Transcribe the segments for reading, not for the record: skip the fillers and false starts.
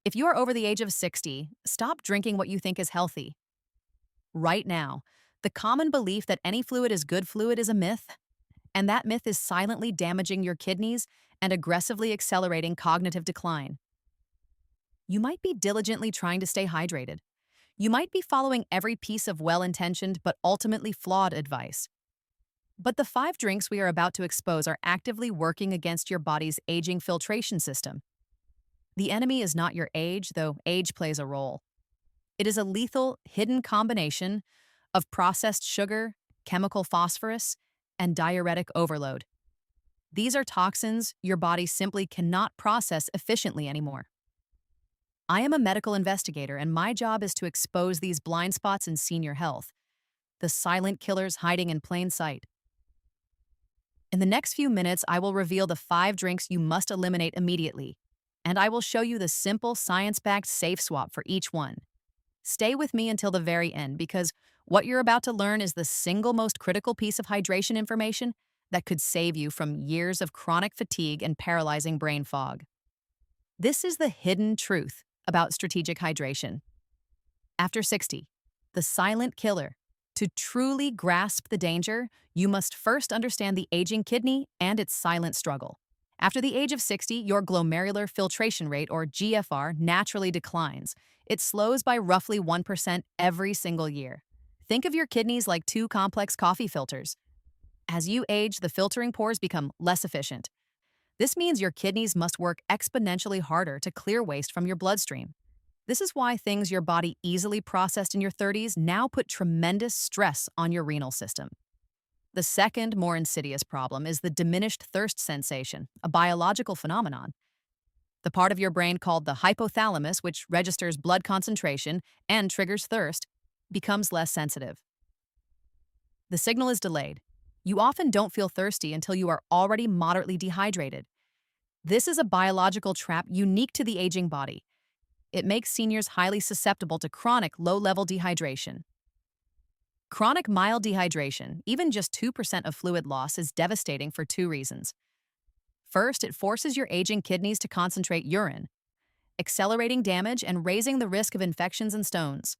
If you are over the age of 60, stop drinking what you think is healthy. Right now, the common belief that any fluid is good fluid is a myth, and that myth is silently damaging your kidneys and aggressively accelerating cognitive decline. You might be diligently trying to stay hydrated. You might be following every piece of well-intentioned but ultimately flawed advice. But the 5 drinks we are about to expose are actively working against your body's aging filtration system. The enemy is not your age, though age plays a role. It is a lethal, hidden combination of processed sugar, chemical phosphorus, and diuretic overload. These are toxins your body simply cannot process efficiently anymore. I am a medical investigator, and my job is to expose these blind spots in senior health, the silent killers hiding in plain sight. In the next few minutes, I will reveal the 5 drinks you must eliminate immediately, and I will show you the simple, science-backed safe swap for each one. Stay with me until the very end, because what you're about to learn is the single most critical piece of hydration information that could save you from years of chronic fatigue and paralyzing brain fog. This is the hidden truth about strategic hydration. After 60, the silent killer. To truly grasp the danger, you must first understand the aging kidney and its silent struggle. After the age of 60, your glomerular filtration rate, or GFR, naturally declines. It slows by roughly 1% every single year. Think of your kidneys like 2 complex coffee filters. As you age, the filtering pores become less efficient. This means your kidneys must work exponentially harder to clear waste from your bloodstream. This is why things your body easily processed in your 30s now put tremendous stress on your renal system. The second, more insidious problem is the diminished thirst sensation, a biological phenomenon. The part of your brain called the hypothalamus, which registers blood concentration and triggers thirst, becomes less sensitive. The signal is delayed. You often don't feel thirsty until you are already moderately dehydrated. This is a biological trap unique to the aging body. It makes seniors highly susceptible to chronic low-level dehydration. Chronic mild dehydration, even just 2% of fluid loss, is devastating for 2 reasons. First, it forces your aging kidneys to concentrate urine, accelerating damage and raising the risk of infections and stones.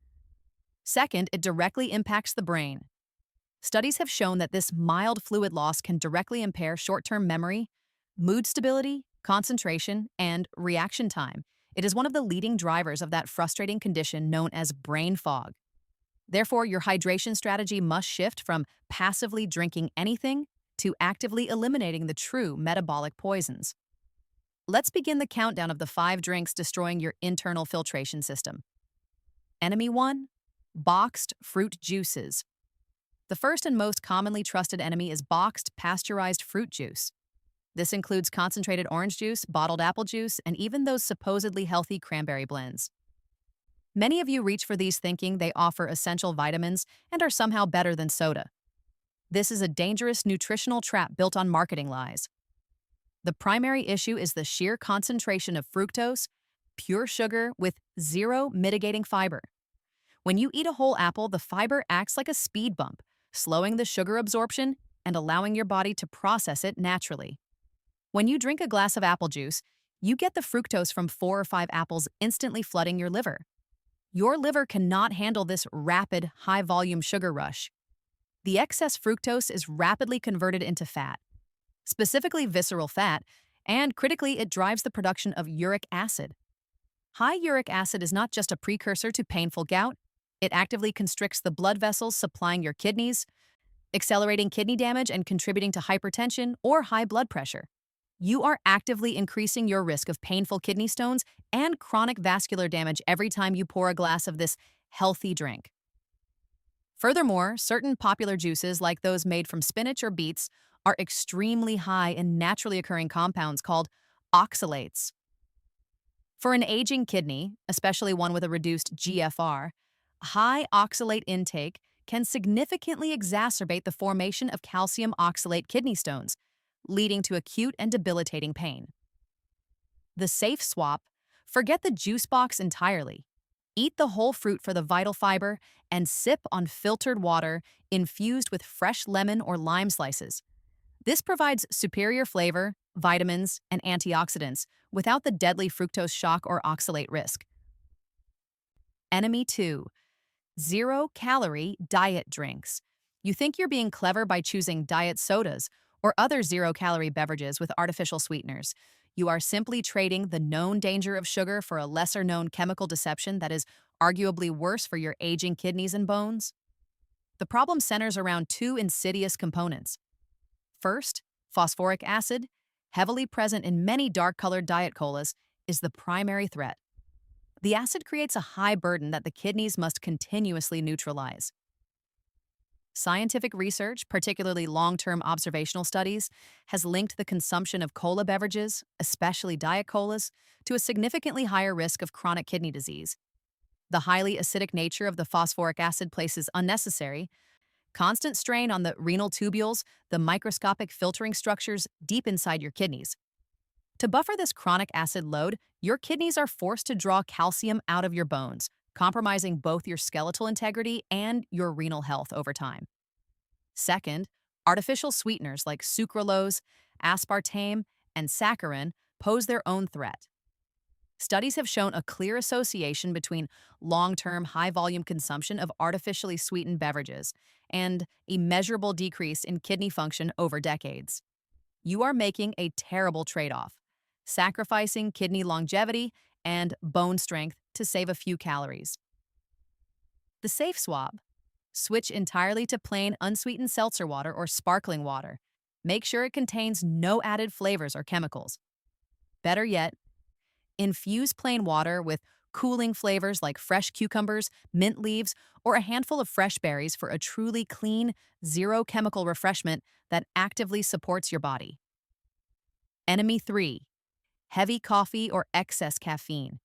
Second, it directly impacts the brain. Studies have shown that this mild fluid loss can directly impair short-term memory, mood stability, concentration, and reaction time. It is one of the leading drivers of that frustrating condition known as brain fog. Therefore, your hydration strategy must shift from passively drinking anything to actively eliminating the true metabolic poisons. Let's begin the countdown of the 5 drinks destroying your internal filtration system. Enemy 1: boxed fruit juices. The first and most commonly trusted enemy is boxed pasteurized fruit juice. This includes concentrated orange juice, bottled apple juice, and even those supposedly healthy cranberry blends. Many of you reach for these thinking they offer essential vitamins and are somehow better than soda. This is a dangerous nutritional trap built on marketing lies. The primary issue is the sheer concentration of fructose, pure sugar with zero mitigating fiber. When you eat a whole apple, the fiber acts like a speed bump, slowing the sugar absorption and allowing your body to process it naturally. When you drink a glass of apple juice, you get the fructose from 4 or 5 apples instantly flooding your liver. Your liver cannot handle this rapid, high-volume sugar rush. The excess fructose is rapidly converted into fat, specifically visceral fat, and critically, it drives the production of uric acid. High uric acid is not just a precursor to painful gout, it actively constricts the blood vessels supplying your kidneys, accelerating kidney damage and contributing to hypertension or high blood pressure. You are actively increasing your risk of painful kidney stones and chronic vascular damage every time you pour a glass of this healthy drink. Furthermore, certain popular juices, like those made from spinach or beets, are extremely high in naturally occurring compounds called oxalates. For an aging kidney, especially one with a reduced GFR, high oxalate intake can significantly exacerbate the formation of calcium oxalate kidney stones, leading to acute and debilitating pain. The safe swap: forget the juice box entirely. Eat the whole fruit for the vital fiber and sip on filtered water infused with fresh lemon or lime slices. This provides superior flavor, vitamins, and antioxidants without the deadly fructose shock or oxalate risk. Enemy 2. Zero-calorie diet drinks. You think you're being clever by choosing diet sodas or other zero-calorie beverages with artificial sweeteners. You are simply trading the known danger of sugar for a lesser-known chemical deception that is arguably worse for your aging kidneys and bones. The problem centers around two insidious components. First, phosphoric acid, heavily present in many dark-colored diet colas, is the primary threat. The acid creates a high burden that the kidneys must continuously neutralize. Scientific research, particularly long-term observational studies, has linked the consumption of cola beverages, especially diet colas, to a significantly higher risk of chronic kidney disease. The highly acidic nature of the phosphoric acid places unnecessary, constant strain on the renal tubules, the microscopic filtering structures deep inside your kidneys. To buffer this chronic acid load, your kidneys are forced to draw calcium out of your bones, compromising both your skeletal integrity and your renal health over time. Second, artificial sweeteners like sucralose, aspartame, and saccharin pose their own threat. Studies have shown a clear association between long-term high-volume consumption of artificially sweetened beverages and a measurable decrease in kidney function over decades. You are making a terrible trade-off, sacrificing kidney longevity and bone strength to save a few calories. The safe swap. Switch entirely to plain unsweetened seltzer water or sparkling water. Make sure it contains no added flavors or chemicals. Better yet, infuse plain water with cooling flavors like fresh cucumbers, mint leaves, or a handful of fresh berries for a truly clean, zero-chemical refreshment that actively supports your body. Enemy 3. Heavy coffee or excess caffeine.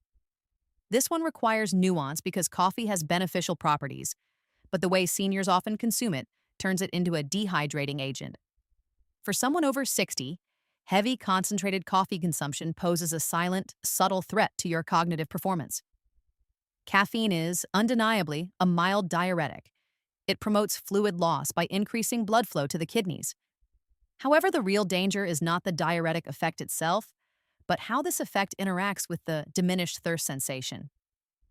This one requires nuance because coffee has beneficial properties, but the way seniors often consume it turns it into a dehydrating agent. For someone over 60, heavy concentrated coffee consumption poses a silent, subtle threat to your cognitive performance. Caffeine is, undeniably, a mild diuretic. It promotes fluid loss by increasing blood flow to the kidneys. However, the real danger is not the diuretic effect itself, but how this effect interacts with the diminished thirst sensation.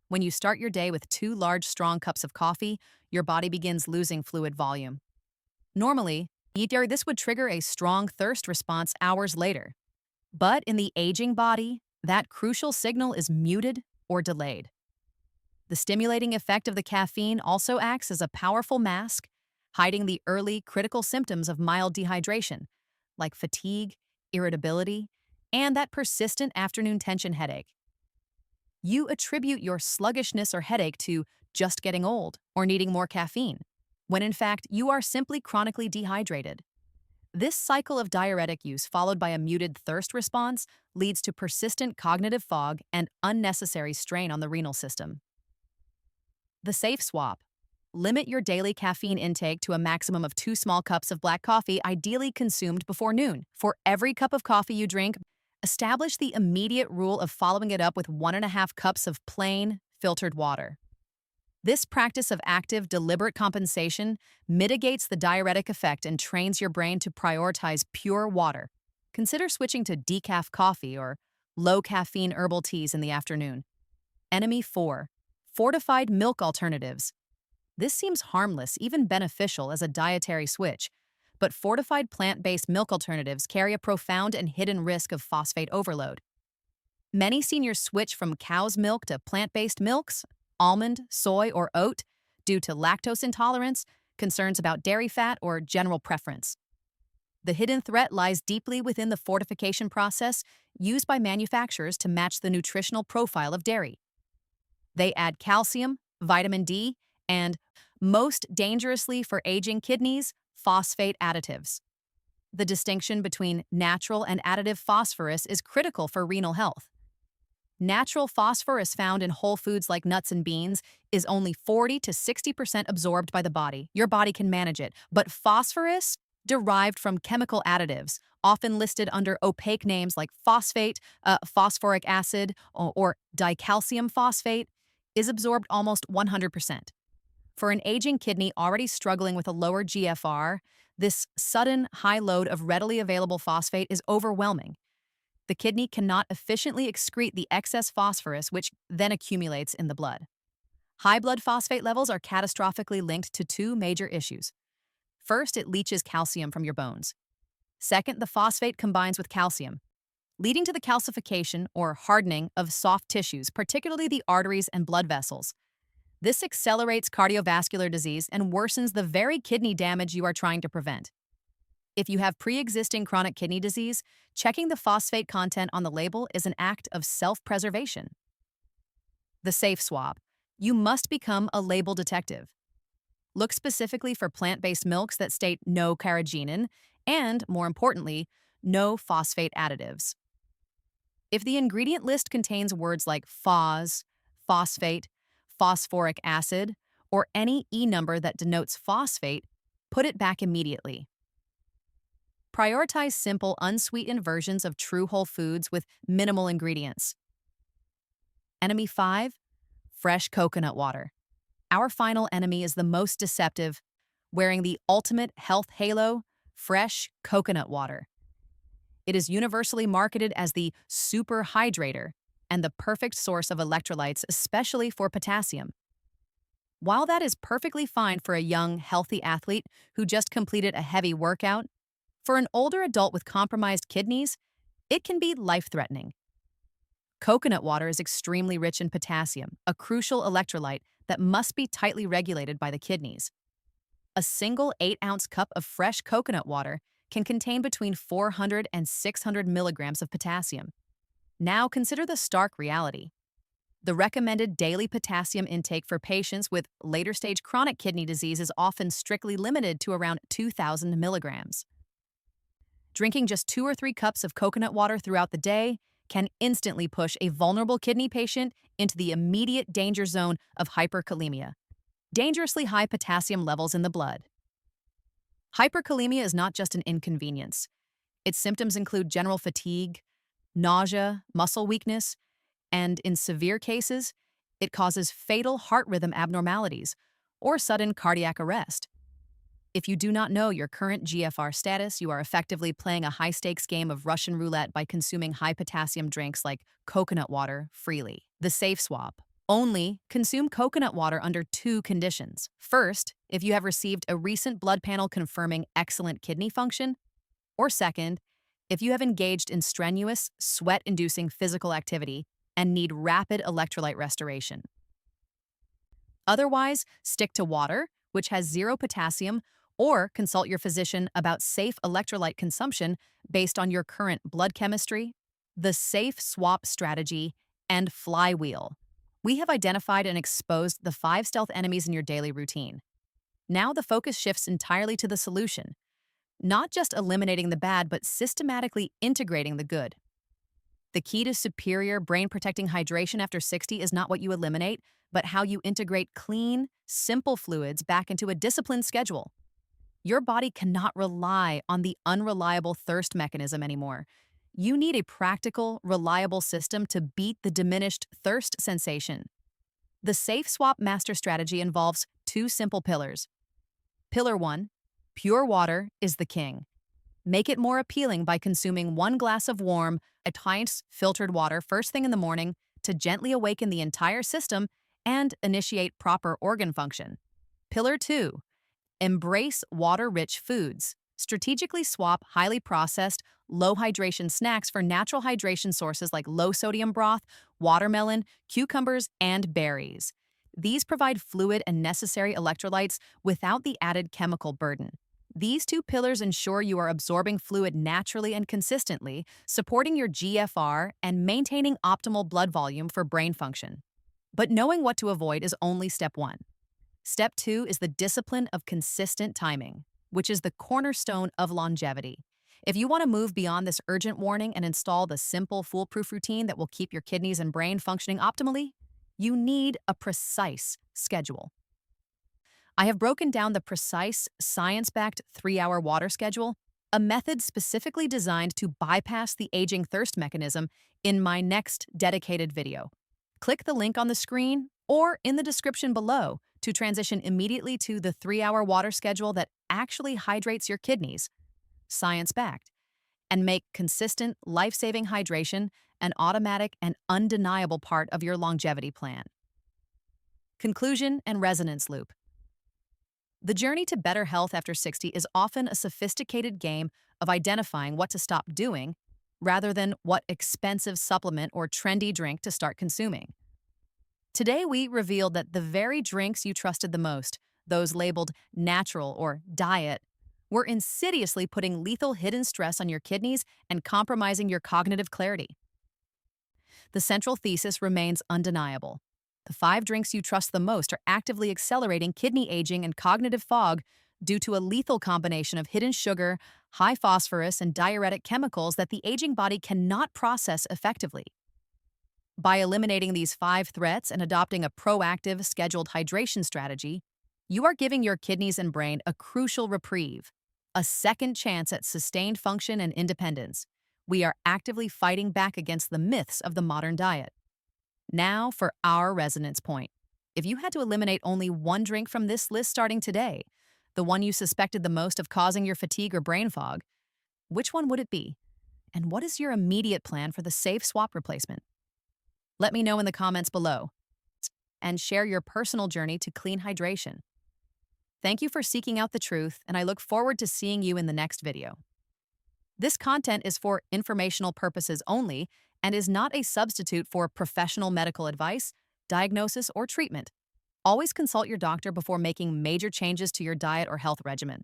When you start your day with 2 large, strong cups of coffee, your body begins losing fluid volume. Normally, this would trigger a strong thirst response hours later. But in the aging body, that crucial signal is muted or delayed. The stimulating effect of the caffeine also acts as a powerful mask, hiding the early critical symptoms of mild dehydration, like fatigue, irritability, and that persistent afternoon tension headache. You attribute your sluggishness or headache to just getting old or needing more caffeine, when in fact you are simply chronically dehydrated. This cycle of diuretic use followed by a muted thirst response leads to persistent cognitive fog and unnecessary strain on the renal system. The safe swap. Limit your daily caffeine intake to a maximum of 2 small cups of black coffee, ideally consumed before noon. For every cup of coffee you drink, establish the immediate rule of following it up with 1.5 cups of plain, filtered water. This practice of active, deliberate compensation mitigates the diuretic effect and trains your brain to prioritize pure water. Consider switching to decaf coffee or low-caffeine herbal teas in the afternoon. Enemy 4. Fortified milk alternatives. This seems harmless, even beneficial as a dietary switch, but fortified plant-based milk alternatives carry a profound and hidden risk of phosphate overload. Many seniors switch from cow's milk to plant-based milks, almond, soy, or oat, due to lactose intolerance, concerns about dairy fat, or general preference. The hidden threat lies deeply within the fortification process used by manufacturers to match the nutritional profile of dairy. They add calcium, vitamin D, and, most dangerously for aging kidneys, phosphate additives. The distinction between natural and additive phosphorus is critical for renal health. Natural phosphorus found in whole foods like nuts and beans is only 40 to 60% absorbed by the body. Your body can manage it. But phosphorus, derived from chemical additives, often listed under opaque names like phosphate, phosphoric acid, or dicalcium phosphate, is absorbed almost 100%. For an aging kidney already struggling with a lower GFR, this sudden high load of readily available phosphate is overwhelming. The kidney cannot efficiently excrete the excess phosphorus, which then accumulates in the blood. High blood phosphate levels are catastrophically linked to two major issues. First, it leaches calcium from your bones. Second, the phosphate combines with calcium, leading to the calcification or hardening of soft tissues, particularly the arteries and blood vessels. This accelerates cardiovascular disease and worsens the very kidney damage you are trying to prevent. If you have pre-existing chronic kidney disease, checking the phosphate content on the label is an act of self-preservation. The safe swap. You must become a label detective. Look specifically for plant-based milks that state no carrageenan and, more importantly, no phosphate additives. If the ingredient list contains words like phos, phosphate, phosphoric acid, or any E number that denotes phosphate, put it back immediately. Prioritize simple, unsweetened versions of true whole foods with minimal ingredients. Enemy 5, fresh coconut water. Our final enemy is the most deceptive, wearing the ultimate health halo, fresh coconut water. It is universally marketed as the super hydrator and the perfect source of electrolytes, especially for potassium. While that is perfectly fine for a young, healthy athlete who just completed a heavy workout, for an older adult with compromised kidneys, it can be life-threatening. Coconut water is extremely rich in potassium, a crucial electrolyte that must be tightly regulated by the kidneys. A single 8-ounce cup of fresh coconut water can contain between 400 and 600 milligrams of potassium. Now consider the stark reality. The recommended daily potassium intake for patients with later-stage chronic kidney disease is often strictly limited to around 2,000 milligrams. Drinking just 2 or 3 cups of coconut water throughout the day can instantly push a vulnerable kidney patient into the immediate danger zone of hyperkalemia, dangerously high potassium levels in the blood. Hyperkalemia is not just an inconvenience. Its symptoms include general fatigue, nausea, muscle weakness, and in severe cases, it causes fatal heart rhythm abnormalities or sudden cardiac arrest. If you do not know your current GFR status, you are effectively playing a high-stakes game of Russian roulette by consuming high-potassium drinks like coconut water freely. The safe swap. Only consume coconut water under 2 conditions. First, if you have received a recent blood panel confirming excellent kidney function, or second, if you have engaged in strenuous, sweat-inducing physical activity and need rapid electrolyte restoration. Otherwise, stick to water, which has 0 potassium, or consult your physician about safe electrolyte consumption based on your current blood chemistry. The safe swap strategy and flywheel. We have identified and exposed the 5 stealth enemies in your daily routine. Now the focus shifts entirely to the solution, not just eliminating the bad, but systematically integrating the good. The key to superior brain-protecting hydration after 60 is not what you eliminate, but how you integrate clean, simple fluids back into a disciplined schedule. Your body cannot rely on the unreliable thirst mechanism anymore. You need a practical, reliable system to beat the diminished thirst sensation. The Safe Swap Master Strategy involves 2 simple pillars. Pillar 1, pure water is the king. Make it more appealing by consuming 1 glass of warm, at times filtered water first thing in the morning to gently awaken the entire system and initiate proper organ function. Pillar 2, embrace water-rich foods. Strategically swap highly processed, low hydration snacks for natural hydration sources like low-sodium broth, watermelon, cucumbers, and berries. These provide fluid and necessary electrolytes without the added chemical burden. These 2 pillars ensure you are absorbing fluid naturally and consistently, supporting your GFR and maintaining optimal blood volume for brain function. But knowing what to avoid is only step 1. Step 2 is the discipline of consistent timing, which is the cornerstone of longevity. If you want to move beyond this urgent warning and install the simple, foolproof routine that will keep your kidneys and brain functioning optimally, you need a precise schedule. I have broken down the precise, science-backed 3-hour water schedule, a method specifically designed to bypass the aging thirst mechanism, in my next dedicated video. Click the link on the screen or in the description below to transition immediately to the 3-hour water schedule that actually hydrates your kidneys, science backed, and make consistent, life saving hydration an automatic and undeniable part of your longevity plan. Conclusion and resonance loop. The journey to better health after 60 is often a sophisticated game of identifying what to stop doing rather than what expensive supplement or trendy drink to start consuming. Today, we revealed that the very drinks you trusted the most, those labeled natural or diet, were insidiously putting lethal hidden stress on your kidneys and compromising your cognitive clarity. The central thesis remains undeniable. The 5 drinks you trust the most are actively accelerating kidney aging and cognitive fog due to a lethal combination of hidden sugar, high phosphorus, and diuretic chemicals that the aging body cannot process effectively. By eliminating these 5 threats and adopting a proactive, scheduled hydration strategy, you are giving your kidneys and brain a crucial reprieve, a second chance at sustained function and independence. We are actively fighting back against the myths of the modern diet. Now for our resonance point. If you had to eliminate only one drink from this list starting today, the one you suspected the most of causing your fatigue or brain fog, which one would it be? And what is your immediate plan for the safe swap replacement? Let me know in the comments below and share your personal journey to clean hydration. Thank you for seeking out the truth, and I look forward to seeing you in the next video. This content is for informational purposes only and is not a substitute for professional medical advice, diagnosis, or treatment. Always consult your doctor before making major changes to your diet or health regimen.